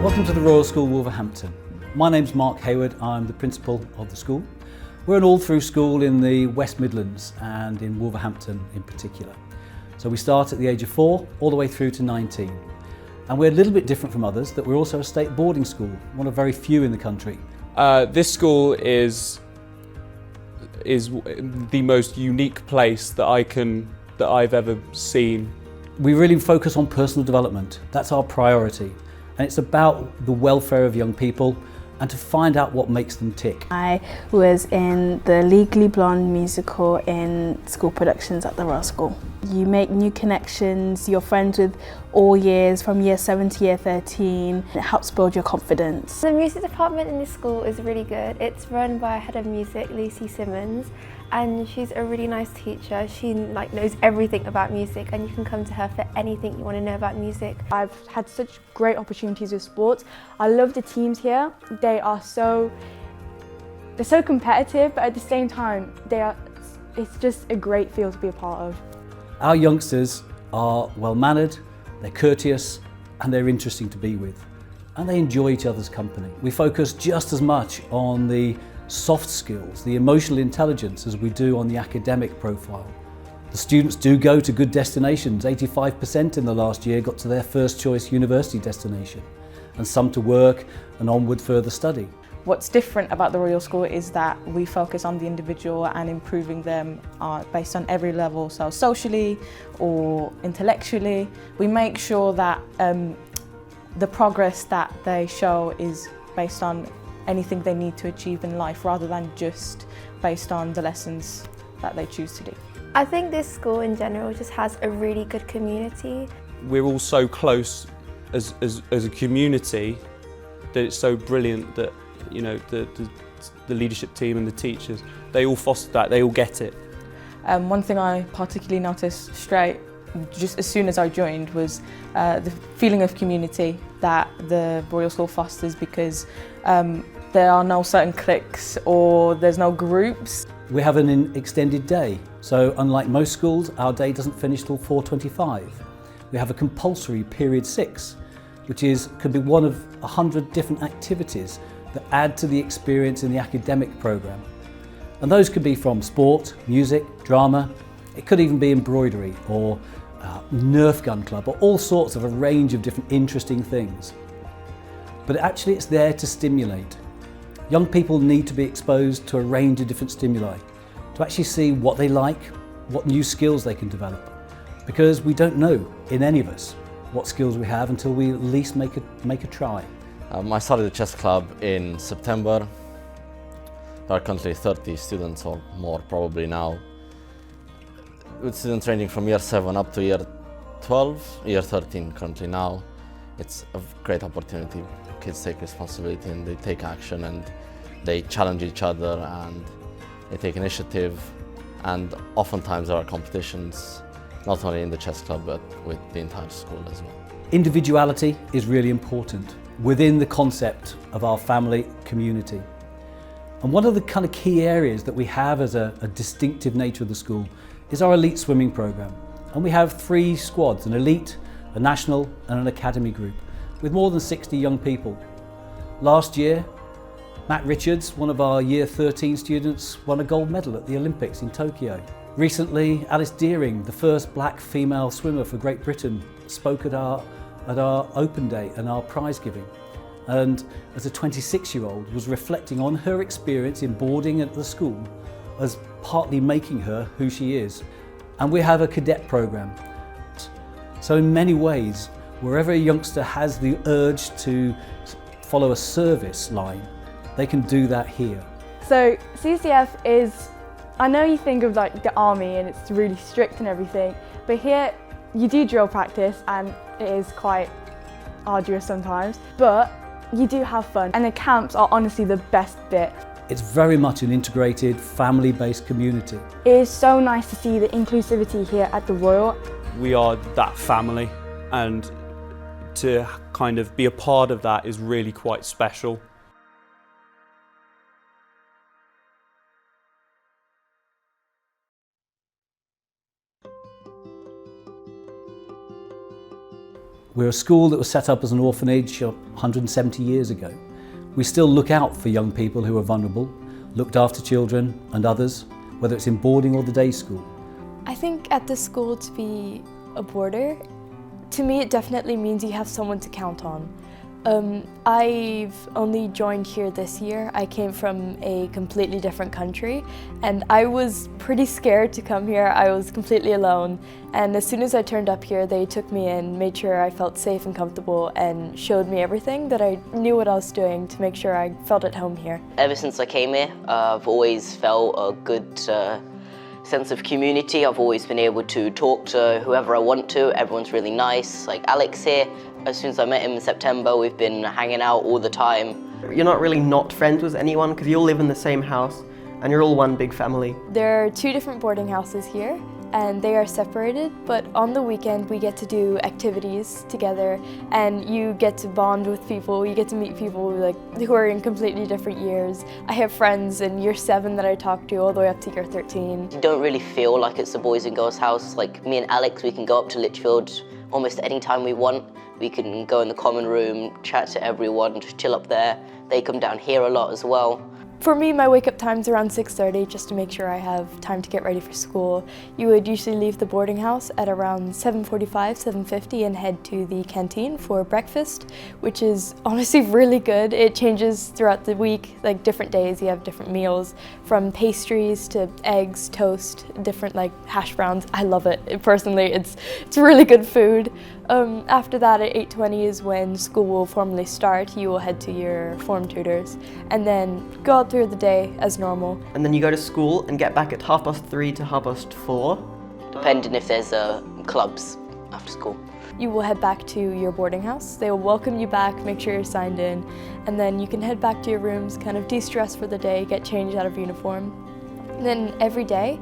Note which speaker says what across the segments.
Speaker 1: Welcome to the Royal School Wolverhampton. My name's Mark Hayward, I'm the principal of the school. We're an all-through school in the West Midlands and in Wolverhampton in particular. So we start at the age of 4 all the way through to 19. And we're a little bit different from others that we're also a state boarding school, one of very few in the country.
Speaker 2: This school is the most unique place that I've ever seen.
Speaker 1: We really focus on personal development. That's our priority. And it's about the welfare of young people and to find out what makes them tick.
Speaker 3: I was in the Legally Blonde musical in school productions at the Royal School. You make new connections, you're friends with all years from year 7 to year 13. It helps build your confidence.
Speaker 4: The music department in this school is really good. It's run by Head of Music, Lucy Simmons, and she's a really nice teacher. She knows everything about music and you can come to her for anything you want to know about music.
Speaker 5: I've had such great opportunities with sports. I love the teams here. They're so competitive, but at the same time, it's just a great field to be a part of.
Speaker 1: Our youngsters are well-mannered, they're courteous, and they're interesting to be with. And they enjoy each other's company. We focus just as much on the soft skills, the emotional intelligence, as we do on the academic profile. The students do go to good destinations. 85% in the last year got to their first choice university destination, and some to work and onward further study.
Speaker 6: What's different about the Royal School is that we focus on the individual and improving them based on every level, so socially or intellectually. We make sure that the progress that they show is based on anything they need to achieve in life rather than just based on the lessons that they choose to do.
Speaker 4: I think this school in general just has a really good community.
Speaker 2: We're all so close as a community that it's so brilliant that the leadership team and the teachers, they all foster that, they all get it.
Speaker 6: One thing I particularly noticed just as soon as I joined was the feeling of community that the Royal School fosters, because there are no certain cliques or there's no groups.
Speaker 1: We have an extended day, so unlike most schools, our day doesn't finish till 4:25. We have a compulsory period 6, which could be one of 100 different activities that add to the experience in the academic programme. And those could be from sport, music, drama, it could even be embroidery or Nerf gun club, or all sorts of a range of different interesting things. But actually it's there to stimulate. Young people need to be exposed to a range of different stimuli to actually see what they like, what new skills they can develop. Because we don't know, in any of us, what skills we have until we at least make a try.
Speaker 7: I started the chess club in September. There are currently 30 students or more probably now, with students ranging from year 7 up to year 12, year 13 currently now. It's a great opportunity. Kids take responsibility and they take action and they challenge each other and they take initiative, and oftentimes there are competitions, not only in the chess club but with the entire school as well.
Speaker 1: Individuality is really important within the concept of our family community. And one of the kind of key areas that we have as a distinctive nature of the school is our elite swimming programme. And we have 3 squads, an elite, a national and an academy group, with more than 60 young people. Last year, Matt Richards, one of our year 13 students, won a gold medal at the Olympics in Tokyo. Recently, Alice Deering, the first black female swimmer for Great Britain, spoke at our open day and our prize giving. And as a 26-year-old was reflecting on her experience in boarding at the school as partly making her who she is. And we have a cadet programme. So in many ways, wherever a youngster has the urge to follow a service line, they can do that here.
Speaker 5: So CCF is, I know you think of like the army and it's really strict and everything, but here you do drill practice and it is quite arduous sometimes, but you do have fun, and the camps are honestly the best bit.
Speaker 1: It's very much an integrated, family-based community.
Speaker 5: It is so nice to see the inclusivity here at the Royal.
Speaker 2: We are that family, and to kind of be a part of that is really quite special.
Speaker 1: We're a school that was set up as an orphanage 170 years ago. We still look out for young people who are vulnerable, looked after children and others, whether it's in boarding or the day school.
Speaker 8: I think at the school, to be a boarder, to me it definitely means you have someone to count on. I've only joined here this year. I came from a completely different country and I was pretty scared to come here. I was completely alone, and as soon as I turned up here they took me in, made sure I felt safe and comfortable and showed me everything, that I knew what I was doing to make sure I felt at home here.
Speaker 9: Ever since I came here, I've always felt a good sense of community. I've always been able to talk to whoever I want to. Everyone's really nice. Like Alex here, as soon as I met him in September, we've been hanging out all the time.
Speaker 10: You're not really not friends with anyone because you all live in the same house and you're all one big family.
Speaker 8: There are 2 different boarding houses here and they are separated, but on the weekend we get to do activities together and you get to bond with people, you get to meet people who are in completely different years. I have friends in year 7 that I talk to all the way up to year 13.
Speaker 9: You don't really feel like it's a boys and girls house. Like me and Alex, we can go up to Lichfield almost any time we want. We can go in the common room, chat to everyone, just chill up there. They come down here a lot as well.
Speaker 8: For me, my wake-up time's around 6:30 just to make sure I have time to get ready for school. You would usually leave the boarding house at around 7:45, 7:50 and head to the canteen for breakfast, which is honestly really good. It changes throughout the week, like different days you have different meals, from pastries to eggs, toast, different like hash browns. I love it. Personally, it's really good food. After that at 8:20 is when school will formally start. You will head to your form tutors and then go out through the day as normal.
Speaker 10: And then you go to school and get back at 3:30 to 4:30.
Speaker 9: Depending if there's clubs after school.
Speaker 8: You will head back to your boarding house. They will welcome you back, make sure you're signed in, and then you can head back to your rooms, kind of de-stress for the day, get changed out of uniform. Then every day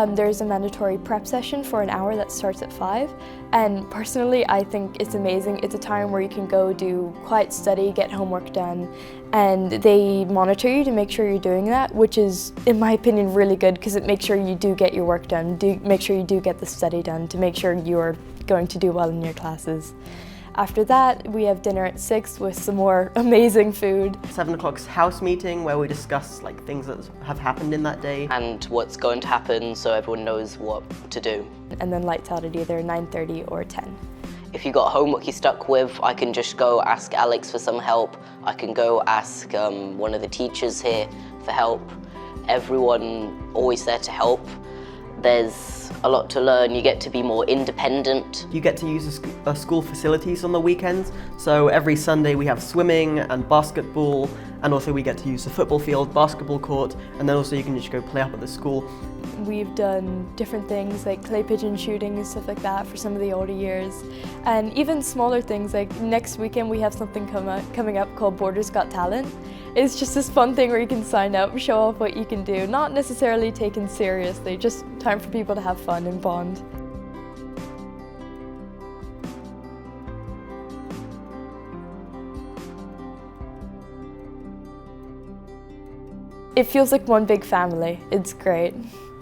Speaker 8: there's a mandatory prep session for an hour that starts at 5, and personally I think it's amazing. It's a time where you can go do quiet study, get homework done, and they monitor you to make sure you're doing that, which is, in my opinion, really good because it makes sure you do get your work done, make sure you do get the study done to make sure you're going to do well in your classes. After that, we have dinner at 6 with some more amazing food.
Speaker 10: 7 o'clock's house meeting where we discuss like things that have happened in that day.
Speaker 9: And what's going to happen so everyone knows what to do.
Speaker 8: And then lights out at either 9:30 or 10.
Speaker 9: If you got homework you're stuck with, I can just go ask Alex for some help. I can go ask one of the teachers here for help. Everyone always there to help. There's a lot to learn. You get to be more independent.
Speaker 10: You get to use the school facilities on the weekends. So every Sunday we have swimming and basketball, and also we get to use the football field, basketball court, and then also you can just go play up at the school.
Speaker 8: We've done different things like clay pigeon shooting and stuff like that for some of the older years. And even smaller things, like next weekend we have something coming up called Borders Got Talent. It's just this fun thing where you can sign up, show off what you can do, not necessarily taken seriously, just time for people to have fun and bond. It feels like one big family. It's great.